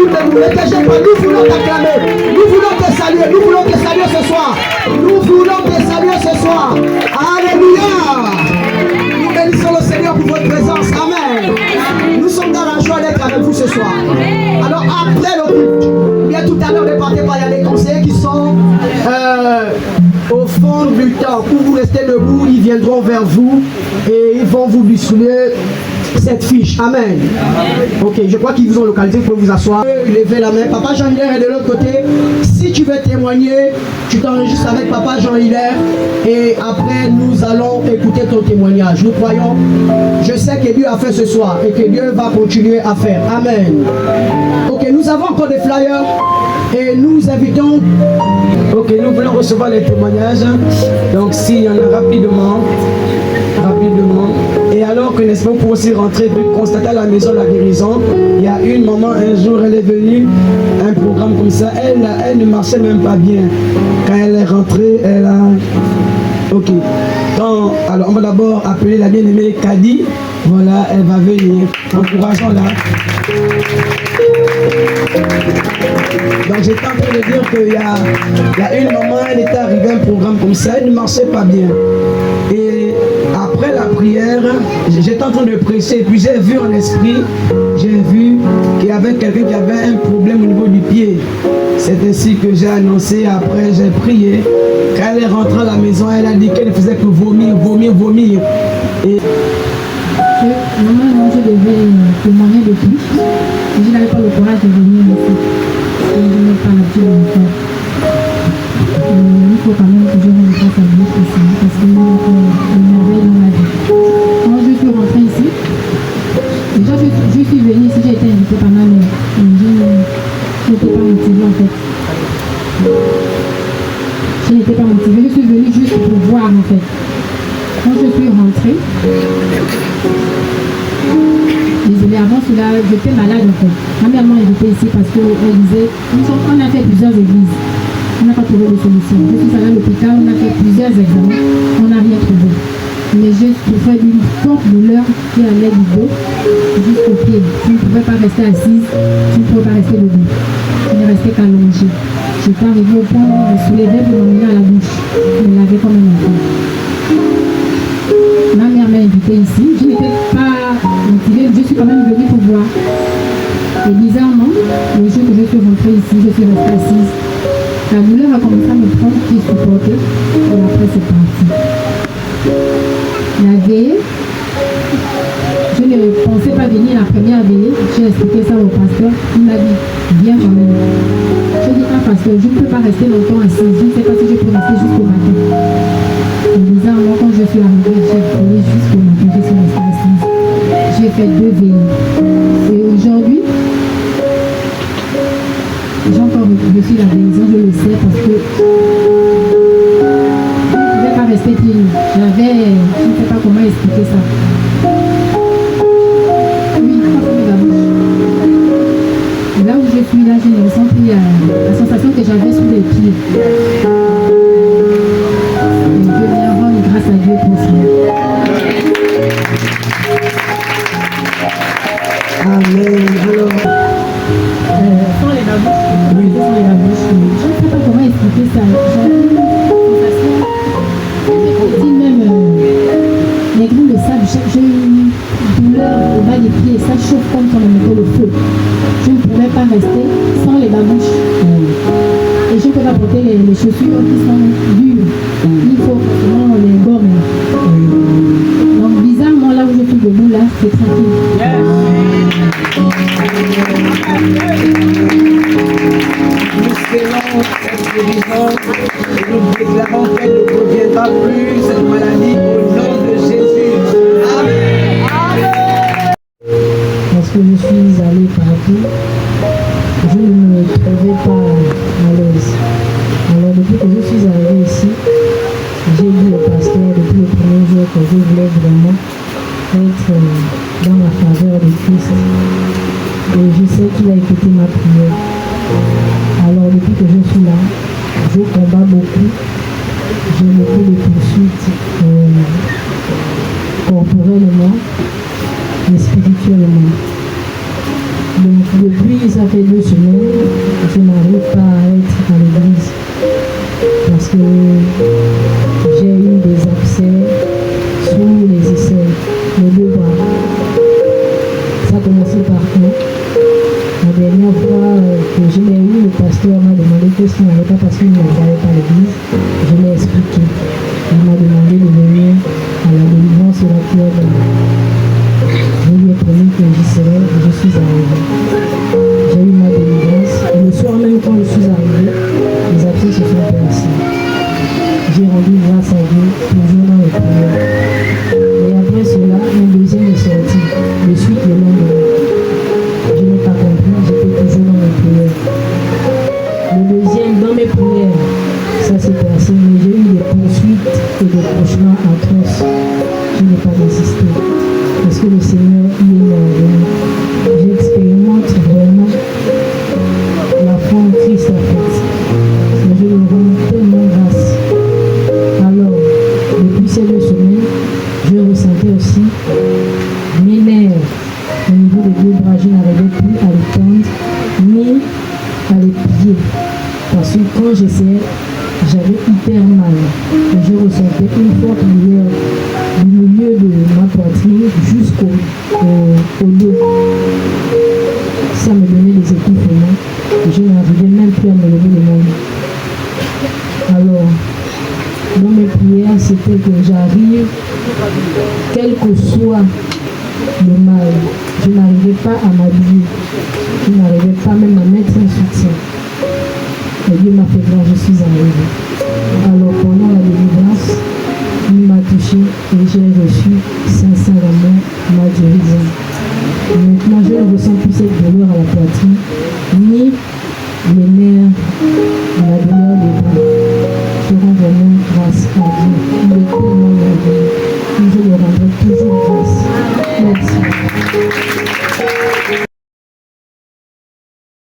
autour de nous. Ne te jette pas. Nous voulons t'acclamer. Nous voulons te saluer. Nous voulons te saluer ce soir. Nous voulons te saluer ce soir. Alléluia. Nous bénissons le Seigneur pour votre présence. Amen. Nous sommes dans la joie d'être avec vous ce soir. Alors après le culte, bien tout à l'heure, ne partez pas. Il y a des conseillers qui sont au fond du temps. Où vous restez debout, ils viendront vers vous et ils vont vous distribuer cette fiche. Amen. Ok, je crois qu'ils vous ont localisé. Vous pouvez vous asseoir. Levez la main. Papa Jean-Hilaire est de l'autre côté. Si tu veux témoigner, tu t'enregistres avec Papa Jean-Hilaire et après nous allons écouter ton témoignage. Nous croyons. Je sais que Dieu a fait ce soir et que Dieu va continuer à faire. Amen. Ok, nous avons encore des flyers et nous invitons. Ok, nous voulons recevoir les témoignages. Donc s'il y en a rapidement. Et alors que n'est-ce pas pour aussi rentrer, puis constater à la maison la guérison. Il y a une maman, un jour, elle est venue, un programme comme ça, elle ne marchait même pas bien. Quand elle est rentrée, elle a... Ok. Alors on va d'abord appeler la bien-aimée Kadi. Voilà, elle va venir. Encourageons-la. Donc j'étais en train de dire qu'il y a une maman, elle était arrivée à un programme comme ça, elle ne marchait pas bien. Et après la prière, j'étais en train de prêcher, et puis j'ai vu en esprit, qu'il y avait quelqu'un qui avait un problème au niveau du pied. C'est ainsi que j'ai annoncé, après j'ai prié. Quand elle est rentrée à la maison, elle a dit qu'elle ne faisait que vomir. Et normalement, je devais témoigner de plus. Je n'avais pas le courage de venir ici. Je n'ai pas l'habitude de le faire. Il faut quand même que je me fasse à Dieu ici, parce que nous avons une merveille dans la vie. Quand je suis rentrée ici, déjà je suis venue ici, j'ai été invitée par ma mère. Je n'étais pas motivée en fait. Je n'étais pas motivée, je suis venue juste pour voir en fait. Quand je suis rentrée, désolée, avant cela, j'étais malade en fait. Ma mère m'a invitée ici parce qu'elle disait, on a fait plusieurs églises, on n'a pas trouvé de solution. Je suis allée à l'hôpital, on a fait plusieurs examens, on n'a rien trouvé. Mais j'ai souffert d'une forte douleur qui allait du dos jusqu'au pied. Je ne pouvais pas rester assise, je ne pouvais pas rester debout. Je ne restais qu'allongée. J'étais arrivée au point où je me soulevais pour m'emmener à la douche. Je l'avais quand même encore. Ma mère m'a invitée ici. Je n'étais pas motivée, je suis quand même venue pour voir. Et bizarrement, le jour que je suis rentrée ici, je suis restée assise. La douleur a commencé à me prendre, j'ai supporté. Et après, c'est parti. La veille, je ne pensais pas venir la première veillée. J'ai expliqué ça au pasteur. Il m'a dit, viens quand même. Je dis, pasteur, je ne peux pas rester longtemps assise. Je ne sais pas si je peux rester jusqu'au matin. Et bizarrement, quand je suis arrivée, j'ai prié jusqu'au matin. Je suis restée assise. J'ai fait 2 veillées. Et aujourd'hui, j'ai encore reçu la guérison. Je le sais parce que rester pieds nus. Je ne sais pas comment expliquer ça. Oui, la bouche. Là où je suis, là, j'ai ressenti la sensation que j'avais sous les pieds. Et je viens rendre grâce à Dieu pour ça. Amen. Alors, sans les babouches. Oui, sans les babouches. Je ne sais pas comment expliquer ça. Les grains de sable, j'ai une douleur au bas des pieds, ça chauffe comme si on mettait le feu. Je ne pouvais pas rester sans les babouches. Et je ne peux pas porter les chaussures qui sont dures. Il faut vraiment les gommes. Donc bizarrement, là où je suis debout, là, c'est tranquille. Nous célébrons cette guérison et nous déclarons qu'elle ne reviendra plus, cette maladie, au nom de Jésus. Amen. Parce que je suis allée partout, je ne me trouvais pas à l'aise. Alors depuis que je suis arrivée ici, j'ai dit au pasteur depuis le premier jour que je voulais vraiment être dans la faveur de Christ. Et je sais qu'il a écouté ma prière. Alors depuis que je suis là, je combats beaucoup. J'ai beaucoup de poursuites corporellement et spirituellement. Donc depuis sa Ça fait 2 semaines que je n'arrive pas à être à l'église parce que j'ai eu des abcès sous les aisselles, les 2 bras. Ça a commencé par un. La dernière fois que je l'ai eu, le pasteur m'a demandé qu'est-ce qu'il n'avait pas parce qu'il ne m'avait pas à l'église. Je l'ai expliqué. Il m'a demandé de venir à la délivrance de la pierre. Je lui ai promis que j'y serais et je suis arrivée. J'ai eu ma délivrance et le soir même quand je suis arrivée, les abcès se sont placés. J'ai rendu grâce à Dieu, toujours dans les prières. Et après cela, un deuxième est sorti, de suite le lendemain. Je n'ai pas compris, j'étais toujours dans mes prières. Le deuxième, dans mes prières, ça s'est passé, mais j'ai eu des poursuites et des cauchemars atroces. Je n'ai pas résisté. Parce que le Seigneur y est merveilleux. J'expérimente vraiment la foi en Christ en fait. Et je lui rends tellement grâce. Alors, depuis ces 2 semaines, je ressentais aussi mes nerfs au niveau des 2 bras. Je n'arrivais plus à les tendre ni à les plier. Parce que quand j'essayais, j'avais hyper mal. Et je ressentais une forte douleur du milieu de ma poitrine jusqu'au dos. Ça me donnait des étouffements. Et je n'arrivais même plus à me lever le monde. Alors, dans mes prières, c'était que j'arrive, quel que soit le mal, je n'arrivais pas à m'habiller. Je n'arrivais pas même à mettre un soutien. Et Dieu m'a fait grâce, je suis arrivée. Alors pendant la délivrance, il m'a touché et j'ai reçu sincèrement ma guérison. Et maintenant, je ne ressens plus cette douleur à la poitrine, ni